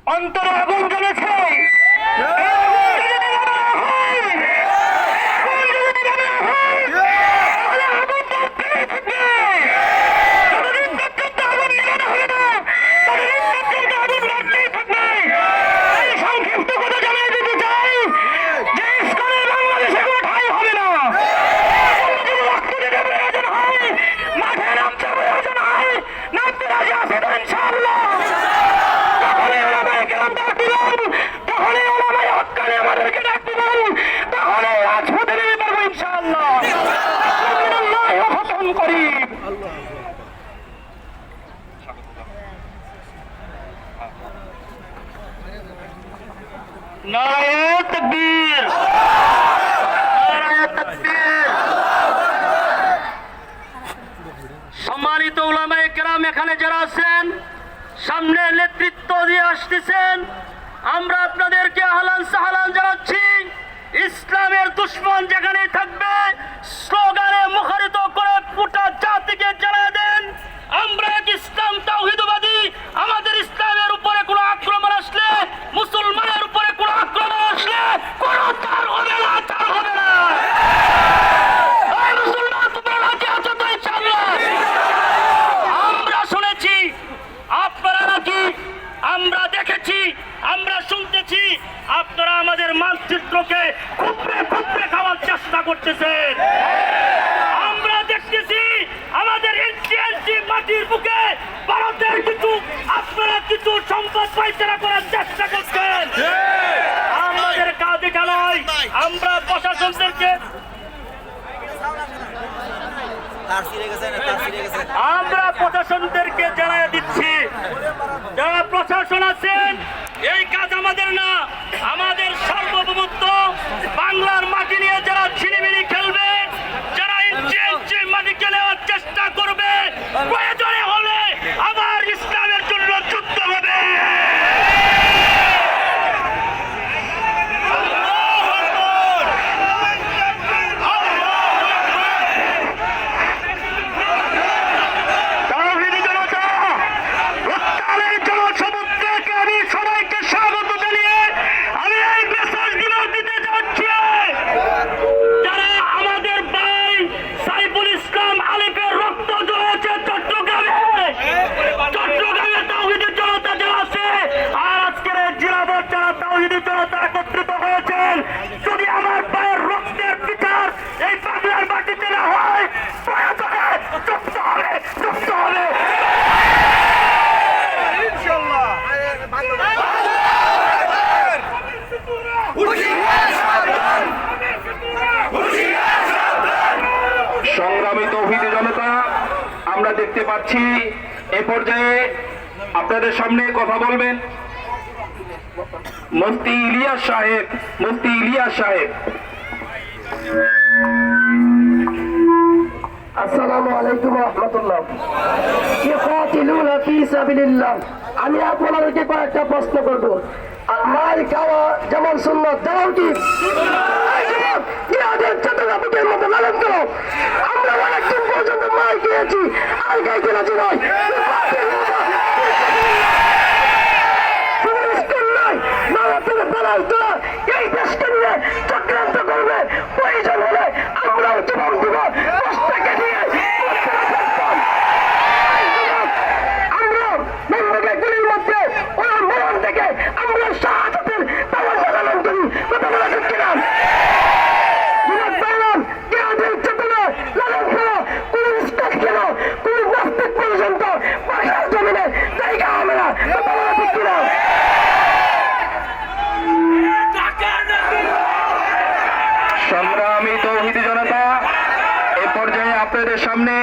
অন্তরে আগুন জ্বলেছে। নারায়ে তাকবীর, নারায়ে তাকবীর। সম্মানিত উলামায়ে কেরাম এখানে যারা আছেন, সামনে নেতৃত্ব দিয়ে আসতেছেন, আমরা আপনাদেরকে আহলান সাহলান জানাচ্ছি। ইসলামের দুশ্মন যেখানে থাকবে স্লোগানে মুখরিত করে গোটা জাতিকে জানিয়ে দেন আমরা এক ইসলাম তাওহীদবাদী। আমাদের ইসলামের উপরে কোনো আক্রমণ আসলে, মুসলমানের উপরে কোনো আক্রমণ আসলে কোনো তার হবে না, তার হবে না। মুসলমান তোমরা রাজি আছো তো ইনশাআল্লাহ? আমরা শুনেছি আপনারা নাকি, আমরা দেখেছি, আমরা শুনতেছি আপনারা আমাদের মানচিত্রকে খুবরে খুবরে খাওয়ার চেষ্টা করতেছেন। আমরা দেখতেছি আমাদের ইঞ্চি ইঞ্চি মাটির বুকে ভারতের কিছু, আপনারা কিছু সম্পদ পাইচারা করার চেষ্টা করছেন। আমাদের কাজ এটা নয়। আমরা প্রশাসনদেরকে জানিয়ে দিচ্ছি, যারা প্রশাসন আছেন এই কাজ আমাদের না। আমাদের সার্বভৌমত্ব বাংলার মাটি নিয়ে যারা ছিনিমিনি খেলবে, যারা ইঞ্চি ইঞ্চি মাটিকে নেওয়ার চেষ্টা করবে, প্রয়োজনে হলে আবার ইসলামের জন্য যুদ্ধ হবে। যদি আমার পায়ের রক্তের বিচার এই বাংলার মাটিতে না হয়, প্রয়োজনে যুক্ত হবে, যুক্ত হবে। সংগ্রামী তৌহিদি জনতা, আমরা দেখতে পাচ্ছি এ পর্যায়ে আপনাদের সামনে কথা বলবেন মুফতি ইলিয়াস সাহেব। মুফতি ইলিয়াস সাহেব। আসসালামু আলাইকুম ওয়া রাহমাতুল্লাহ। ইকাতিলুনা ফি সাবিলিল্লাহ। আমি আপনাদেরকে কয়েকটা প্রশ্ন করব। মার খাওয়া যেমন সুন্নাত, তেমন কি ইয়াদের চট্টগ্রামের মতো লালন করো। আমরা অনেকদিন পর্যন্ত মার খেয়েছি, আর খাইতে রাজি নয়। এই দেশকে নিয়ে চক্রান্ত করবে, প্রয়োজন হলে আমরাও জীবন দিব। আমরা বন্ধুকে গুলির মধ্যে ওরা মরণ থেকে আমরা শাহাদাতের পাওয়ার পালন করি। কথা বলা ঠিক কিনা? জায়গা হবে না। কথা বলা ঠিক কিনা? সংগ্রামী তৌহিদি জনতা, এ পর্যায়ে আপনাদের সামনে